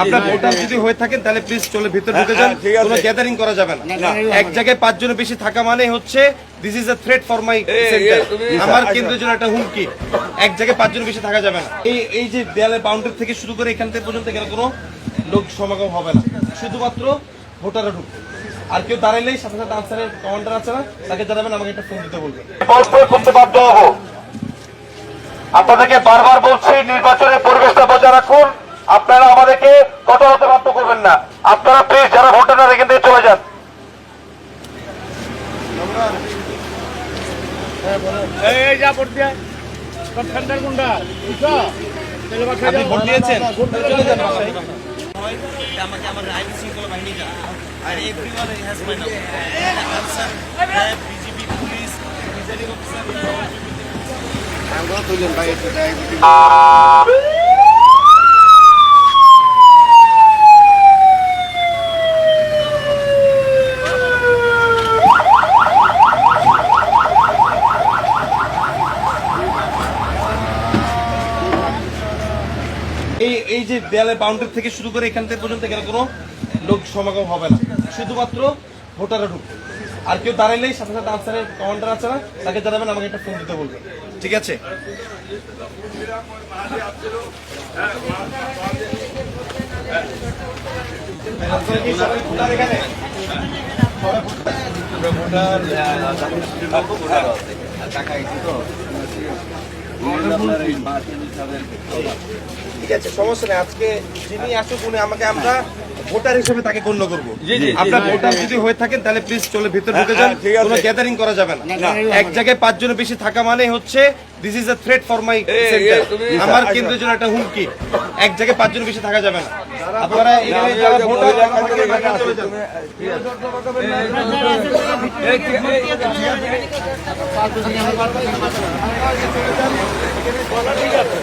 আপনার ভোটার যদি হয়ে থাকেন তাহলে প্লিজ চলে ভিতরে ঢুকে যান, কোনো গ্যাদারিং করা যাবে না। এক জায়গায় 5 জনের বেশি থাকা মানে হচ্ছে this is a threat for my centre, আমার কেন্দ্রের জন্য একটা হুমকি। এক জায়গায় 5 জনের বেশি থাকা যাবে না। এই যে দেয়ালের বাউন্ডারি থেকে শুরু করে এখান থেকে পর্যন্ত এখানে কোনো লোক সমাগম হবে না, শুধুমাত্র ভোটাররা ঢুকবে। আর কেউ দাঁড়াইলেই সাথে সাথে আনসারের কমান্ডার আছে না, তাকে জানাবেন, আমাকে একটা ফোন দিতে বলবেন। করতে বাধ্য হবো। আপনাদেরকে বারবার বলছি নির্বাচনের পরিবেশটা বজায় রাখুন, আপনারা আমাদেরকে কঠোর হতে বাধ্য করবেন না। আপনারা প্লিজ যারা ভোটার এখান থেকে চলে যান। আপনি ভোট দিয়েছেন? চলে যান বাসায়। আমাকে আমার আইন শৃঙ্খলা বাহিনী আর everyone has my number, Ansar, BGB, police, presiding officer. আমরা তুলেন ভাই এটা এই যে দেয়ালের বাউন্ডারি থেকে শুরু করে এখান থেকে পর্যন্ত এখানে কোনো লোক সমাগম হবে না, শুধুমাত্র ভোটাররা ঢুকবে। আর কেউ দাঁড়াইলেই সাথে সাথে আনসারের কমান্ডার আছে না, তাকে জানাবেন, আমাকে একটা ফোন দিতে বলবেন। ঠিক আছে? ঠিক আছে, সমস্যা নেই। আজকে যিনি আসুক উনি আমাকে, আমরা ভোটার হিসেবে তাকে গণ্য করবো। আপনার ভোটার যদি হয়ে থাকেন তাহলে প্লিজ চলে ভিতরে ঢুকে যান, কোনো গ্যাদারিং করা যাবে না। এক জায়গায় 5 জনের বেশি থাকা মানে হচ্ছে this is a threat for my centre, আমার কেন্দ্রের জন্য একটা হুমকি। এক জায়গায় 5 জনের বেশি থাকা যাবে না। আপনারা এখানে যারা ভোটার চলে যান। ঠিক আছে।